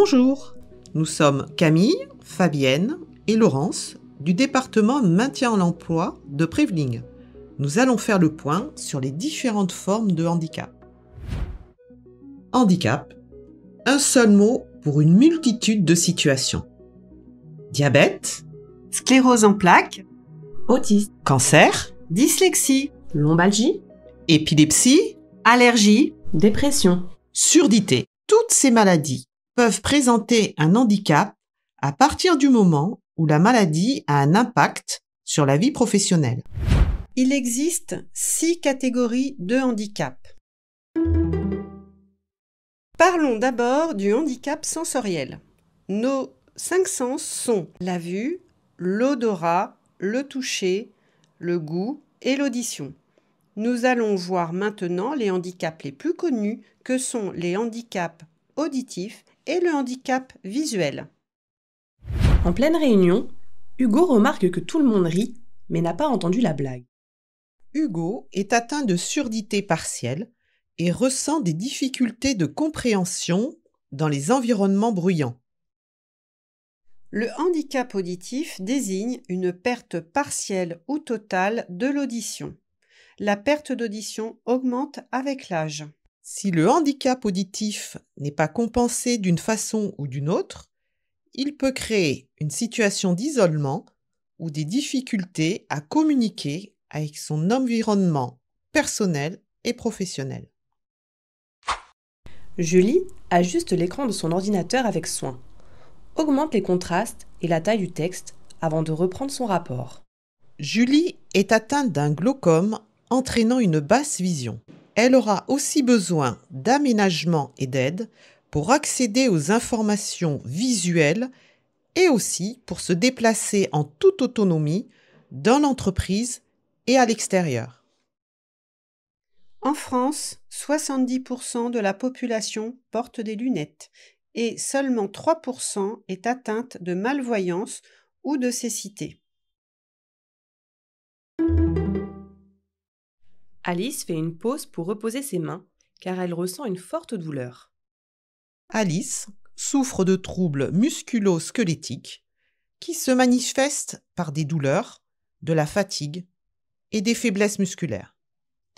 Bonjour, nous sommes Camille, Fabienne et Laurence du département Maintien en l'emploi de Préveling. Nous allons faire le point sur les différentes formes de handicap. Handicap, un seul mot pour une multitude de situations. Diabète, Sclérose en plaques, autisme, cancer, dyslexie, lombalgie, épilepsie, allergie, dépression. surdité. Toutes ces maladies peuvent présenter un handicap à partir du moment où la maladie a un impact sur la vie professionnelle. Il existe 6 catégories de handicap. Parlons d'abord du handicap sensoriel. Nos 5 sens sont la vue, l'odorat, le toucher, le goût et l'audition. Nous allons voir maintenant les handicaps les plus connus que sont les handicaps auditifs et le handicap visuel. En pleine réunion, Hugo remarque que tout le monde rit, mais n'a pas entendu la blague. Hugo est atteint de surdité partielle et ressent des difficultés de compréhension dans les environnements bruyants. Le handicap auditif désigne une perte partielle ou totale de l'audition. La perte d'audition augmente avec l'âge. Si le handicap auditif n'est pas compensé d'une façon ou d'une autre, il peut créer une situation d'isolement ou des difficultés à communiquer avec son environnement personnel et professionnel. Julie ajuste l'écran de son ordinateur avec soin, augmente les contrastes et la taille du texte avant de reprendre son rapport. Julie est atteinte d'un glaucome entraînant une basse vision. Elle aura aussi besoin d'aménagement et d'aide pour accéder aux informations visuelles et aussi pour se déplacer en toute autonomie dans l'entreprise et à l'extérieur. En France, 70% de la population porte des lunettes et seulement 3% est atteinte de malvoyance ou de cécité. Alice fait une pause pour reposer ses mains car elle ressent une forte douleur. Alice souffre de troubles musculo-squelettiques qui se manifestent par des douleurs, de la fatigue et des faiblesses musculaires.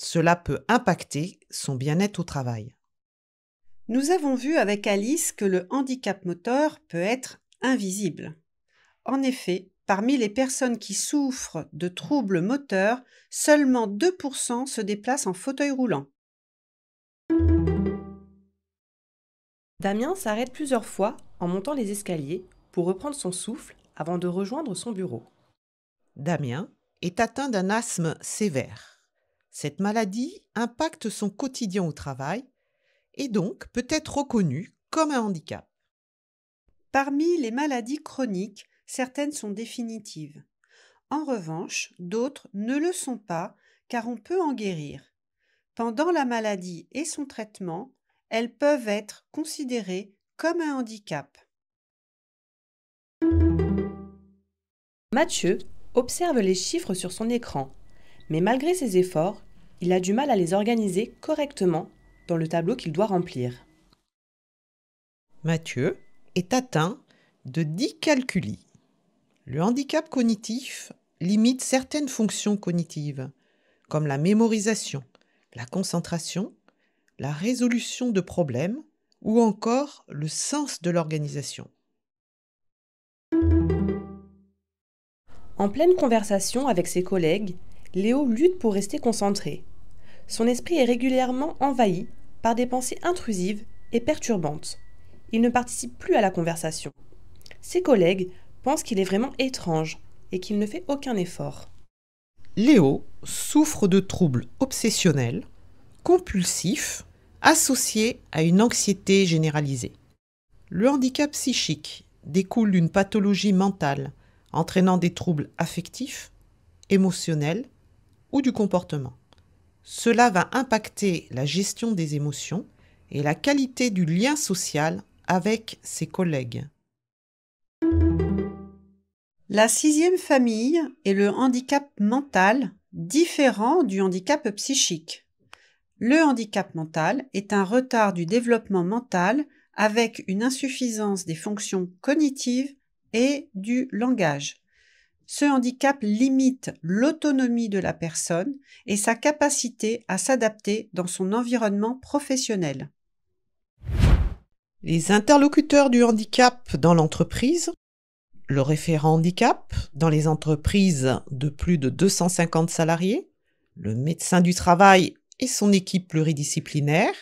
Cela peut impacter son bien-être au travail. Nous avons vu avec Alice que le handicap moteur peut être invisible. En effet, parmi les personnes qui souffrent de troubles moteurs, seulement 2% se déplacent en fauteuil roulant. Damien s'arrête plusieurs fois en montant les escaliers pour reprendre son souffle avant de rejoindre son bureau. Damien est atteint d'un asthme sévère. Cette maladie impacte son quotidien au travail et donc peut être reconnue comme un handicap. Parmi les maladies chroniques, certaines sont définitives. En revanche, d'autres ne le sont pas car on peut en guérir. Pendant la maladie et son traitement, elles peuvent être considérées comme un handicap. Mathieu observe les chiffres sur son écran, mais malgré ses efforts, il a du mal à les organiser correctement dans le tableau qu'il doit remplir. Mathieu est atteint de dyscalculie. Le handicap cognitif limite certaines fonctions cognitives, comme la mémorisation, la concentration, la résolution de problèmes ou encore le sens de l'organisation. En pleine conversation avec ses collègues, Léo lutte pour rester concentré. Son esprit est régulièrement envahi par des pensées intrusives et perturbantes. Il ne participe plus à la conversation. Ses collègues pensent qu'il est vraiment étrange et qu'il ne fait aucun effort. Léo souffre de troubles obsessionnels, compulsifs, associés à une anxiété généralisée. Le handicap psychique découle d'une pathologie mentale entraînant des troubles affectifs, émotionnels ou du comportement. Cela va impacter la gestion des émotions et la qualité du lien social avec ses collègues. La 6e famille est le handicap mental, différent du handicap psychique. Le handicap mental est un retard du développement mental avec une insuffisance des fonctions cognitives et du langage. Ce handicap limite l'autonomie de la personne et sa capacité à s'adapter dans son environnement professionnel. Les interlocuteurs du handicap dans l'entreprise, le référent handicap dans les entreprises de plus de 250 salariés, le médecin du travail et son équipe pluridisciplinaire,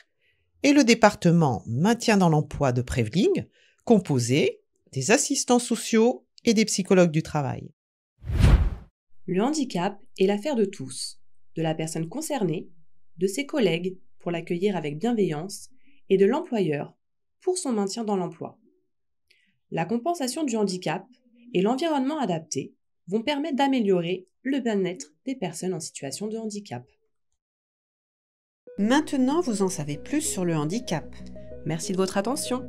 et le département maintien dans l'emploi de Préveling, composé des assistants sociaux et des psychologues du travail. Le handicap est l'affaire de tous, de la personne concernée, de ses collègues pour l'accueillir avec bienveillance et de l'employeur pour son maintien dans l'emploi. La compensation du handicap et l'environnement adapté vont permettre d'améliorer le bien-être des personnes en situation de handicap. Maintenant, vous en savez plus sur le handicap. Merci de votre attention.